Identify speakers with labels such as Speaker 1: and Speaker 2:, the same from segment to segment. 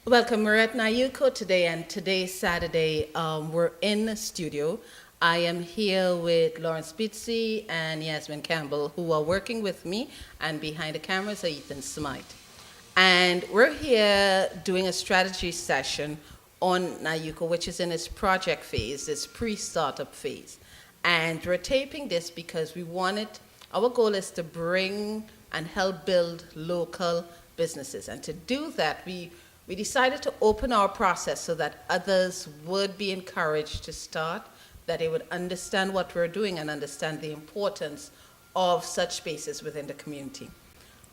Speaker 1: Welcome. We're at NYukCo today, and today's Saturday. We're in the studio. I am here with Lawrence Bitsy and Yasmin Campbell, who are working with me, and behind the cameras are Ethan Smite. And we're here doing a strategy session on NYukCo, which is in its project phase, its pre-startup phase. And we're taping this because our goal is to bring and help build local businesses. And to do that, we decided to open our process so that others would be encouraged to start, that they would understand what we're doing and understand the importance of such spaces within the community.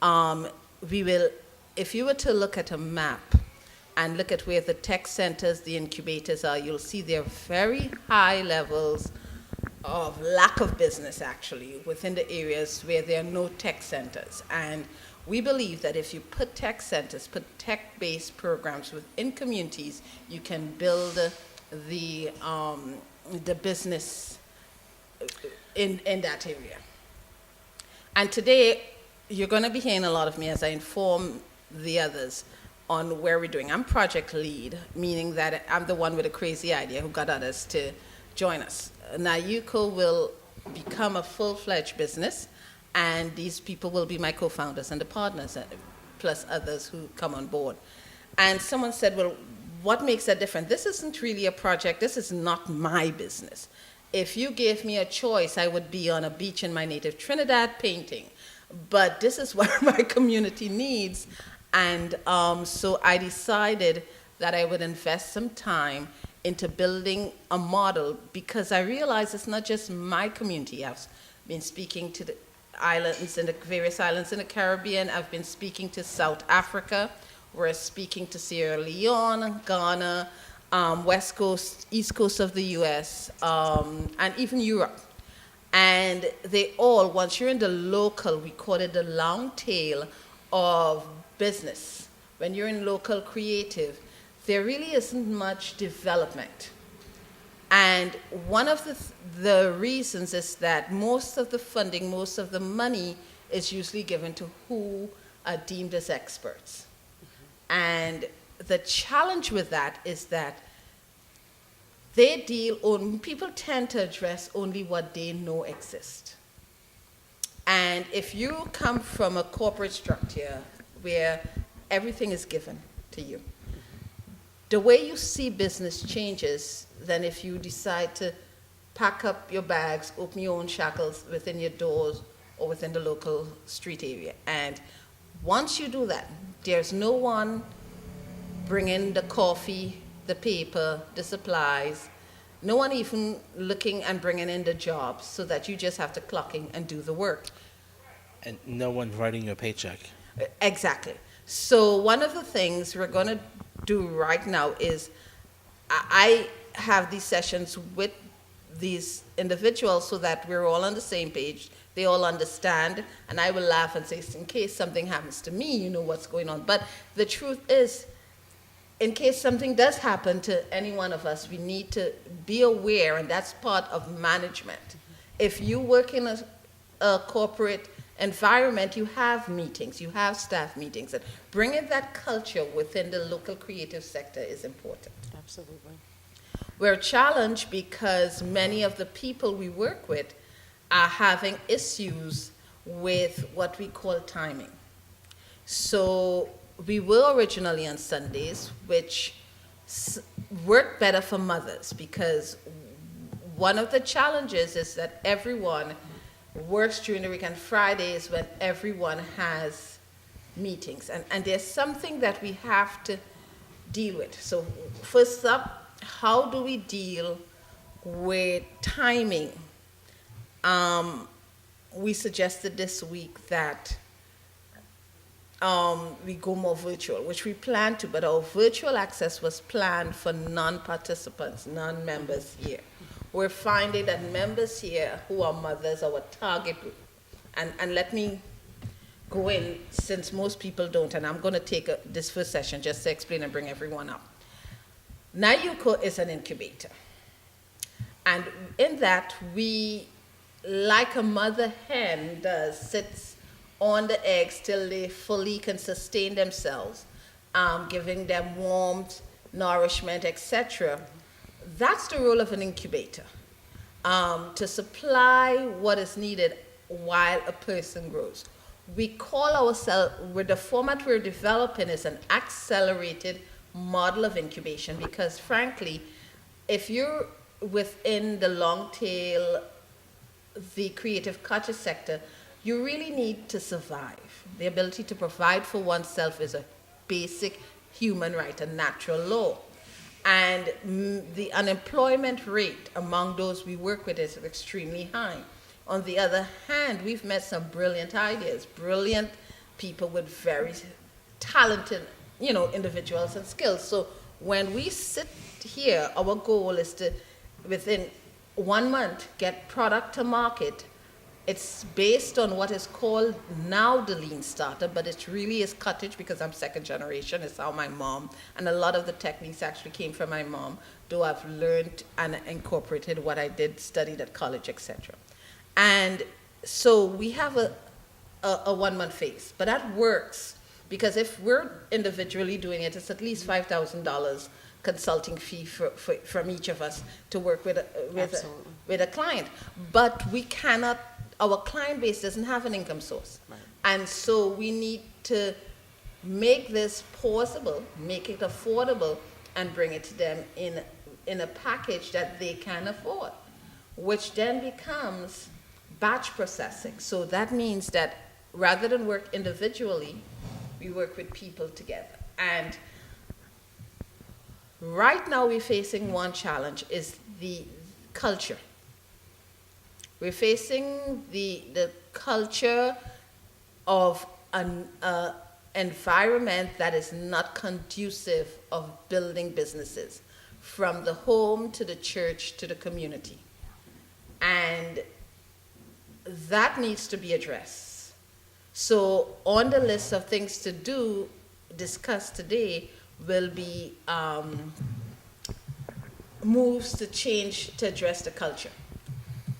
Speaker 1: If you were to look at a map and look at where the tech centers, the incubators are, you'll see there are very high levels of lack of business actually within the areas where there are no tech centers. And we believe that if you put tech centers, put tech-based programs within communities, you can build the business in that area. And today, you're going to be hearing a lot of me as I inform the others on where we're doing. I'm project lead, meaning that I'm the one with a crazy idea who got others to join us. NYukCo will become a full-fledged business, and these people will be my co-founders and the partners, plus others who come on board. And someone said, well, what makes that different? This isn't really a project. This is not my business. If you gave me a choice, I would be on a beach in my native Trinidad painting. But this is what my community needs. And so I decided that I would invest some time into building a model, because I realized it's not just my community. I've been speaking to the islands, in the various islands in the Caribbean. I've been speaking to South Africa. We're speaking to Sierra Leone, Ghana, West Coast, East Coast of the US, and even Europe. And they all, once you're in the local, we call it the long tail of business. When you're in local creative, there really isn't much development. And one of the reasons is that most of the funding, most of the money is usually given to who are deemed as experts. And the challenge with that is that people tend to address only what they know exists. And if you come from a corporate structure where everything is given to you, the way you see business changes than if you decide to pack up your bags, open your own shackles within your doors or within the local street area. And once you do that, there's no one bringing the coffee, the paper, the supplies, no one even looking and bringing in the jobs, so that you just have to clock in and do the work.
Speaker 2: And no one writing your paycheck.
Speaker 1: Exactly. So one of the things we're going to do right now is I have these sessions with these individuals so that we're all on the same page. They all understand, and I will laugh and say, in case something happens to me, you know what's going on. But the truth is, in case something does happen to any one of us, we need to be aware, and that's part of management. If you work in a corporate environment, you have meetings, you have staff meetings, and bringing that culture within the local creative sector is important.
Speaker 3: Absolutely.
Speaker 1: We're challenged because many of the people we work with are having issues with what we call timing. So we were originally on Sundays, which worked better for mothers, because one of the challenges is that everyone works during the week, and Fridays when everyone has meetings. And there's something that we have to deal with. So first up, how do we deal with timing? We suggested this week that we go more virtual, which we plan to, but our virtual access was planned for non-participants, non-members here. We're finding that members here who are mothers, our target group, and let me go in, since most people don't, and I'm going to take this first session just to explain and bring everyone up. NYukCo is an incubator, and in that we, like a mother hen does, sits on the eggs till they fully can sustain themselves. giving them warmth, nourishment, etc. That's the role of an incubator, to supply what is needed while a person grows. We call ourselves, with the format we're developing is an accelerated model of incubation because frankly, if you're within the long tail, the creative culture sector, you really need to survive. The ability to provide for oneself is a basic human right, a natural law. And the unemployment rate among those we work with is extremely high. On the other hand, we've met some brilliant ideas, brilliant people with very talented, individuals and skills. So when we sit here, our goal is to, within 1 month, get product to market. It's based on what is called now the lean startup, but it really is cottage because I'm second generation. It's how my mom, and a lot of the techniques actually came from my mom, though I've learned and incorporated what I did, studied at college, etc. And so we have a 1 month phase, but that works because if we're individually doing it, it's at least $5,000 consulting fee from each of us to work with a client. But we cannot, our client base doesn't have an income source.
Speaker 3: Right.
Speaker 1: And so we need to make this possible, make it affordable, and bring it to them in a package that they can afford, which then becomes batch processing. So that means that rather than work individually, we work with people together. And right now we're facing one challenge is the culture. We're facing the culture of an environment that is not conducive of building businesses, from the home to the church to the community. And that needs to be addressed. So on the list of things to do, discuss today, will be moves to change to address the culture.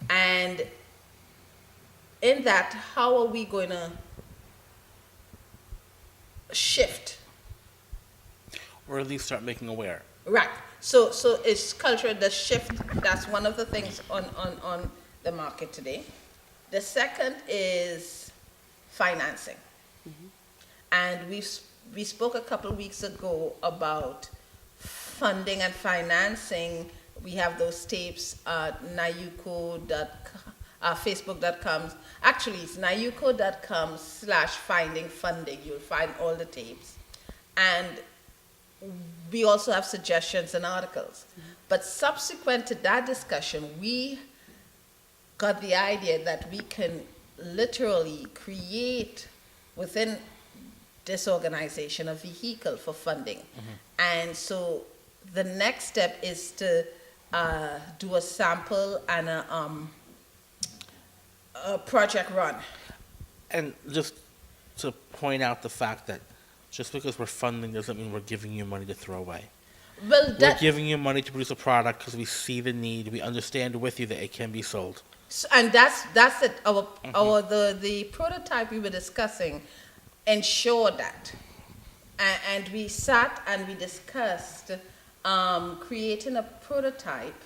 Speaker 1: And in that, how are we going to shift?
Speaker 2: Or at least start making aware.
Speaker 1: Right. So it's culture, the shift, that's one of the things on the market today. The second is financing. Mm-hmm. And we spoke a couple of weeks ago about funding and financing. We have those tapes at NYukCo, Facebook.com. Actually, it's NYukCo.com/finding funding. You'll find all the tapes. And we also have suggestions and articles. Mm-hmm. But subsequent to that discussion, we got the idea that we can literally create within this organization a vehicle for funding. Mm-hmm. And so the next step is to do a sample and a project run.
Speaker 2: And just to point out the fact that just because we're funding doesn't mean we're giving you money to throw away.
Speaker 1: Well,
Speaker 2: we're giving you money to produce a product because we see the need. We understand with you that it can be sold.
Speaker 1: So, and that's it. The prototype we were discussing ensured that, and we sat and we discussed creating a prototype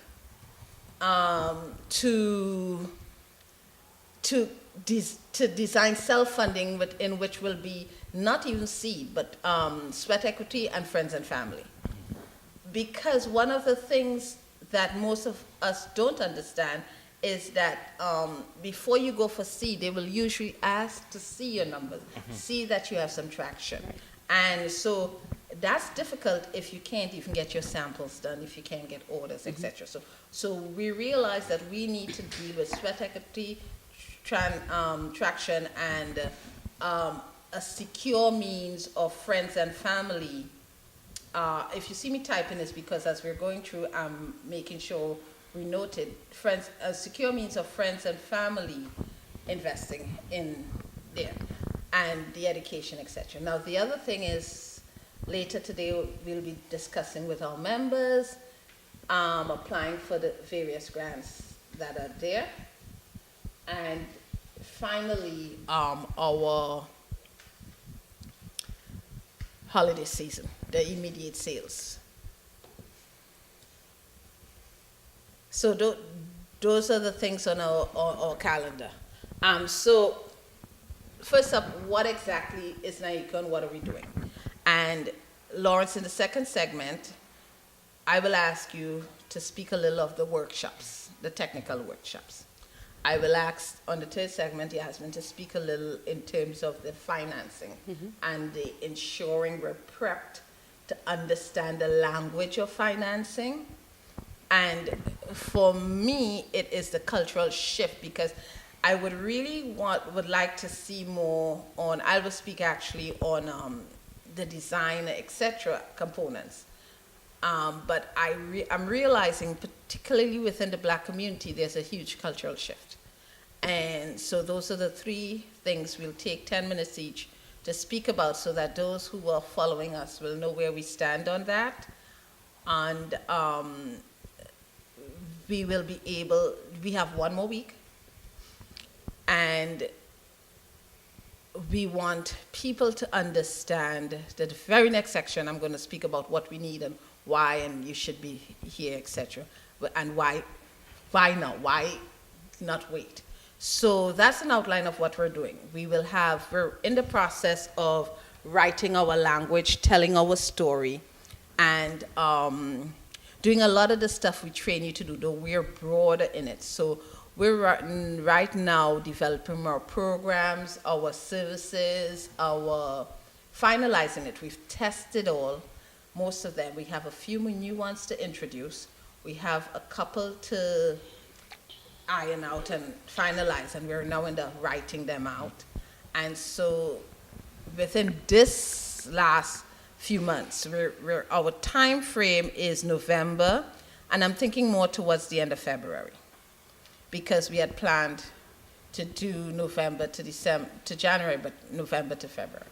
Speaker 1: to design self-funding in which will be not even seed, but sweat equity and friends and family. Because one of the things that most of us don't understand is that before you go for seed, they will usually ask to see your numbers, see that you have some traction. And so that's difficult if you can't even get your samples done, if you can't get orders, etc. So we realize that we need to deal with sweat equity, traction, and a secure means of friends and family. If you see me typing, it's because as we're going through, I'm making sure we noted a secure means of friends and family investing in there, and the education, etc. Now, the other thing is, later today we'll be discussing with our members, applying for the various grants that are there, and finally, holiday season, the immediate sales. So those are the things on our calendar. So first up, what exactly is NYukCo and what are we doing? And Lawrence, in the second segment, I will ask you to speak a little of the workshops, the technical workshops. I will ask on the third segment, Yasmin, to speak a little in terms of the financing and the ensuring we're prepped to understand the language of financing. And for me, it is the cultural shift, because I would really would like to see more on, I will speak actually on the design, etc. components. But I'm realizing, particularly within the Black community, there's a huge cultural shift. And so those are the three things we'll take 10 minutes each to speak about, so that those who are following us will know where we stand on that. And we will be able, we have one more week, and we want people to understand that the very next section I'm going to speak about what we need and why, and you should be here, etc. And why now? Why not wait? So that's an outline of what we're doing. We're in the process of writing our language, telling our story, and doing a lot of the stuff we train you to do, though we're broader in it. So we're right now developing our programs, our services, finalizing it. We've tested most of them. We have a few new ones to introduce. We have a couple to iron out and finalize, and we're now in the writing them out. And so within this last few months, our time frame is November, and I'm thinking more towards the end of February, because we had planned to do November to January, but November to February.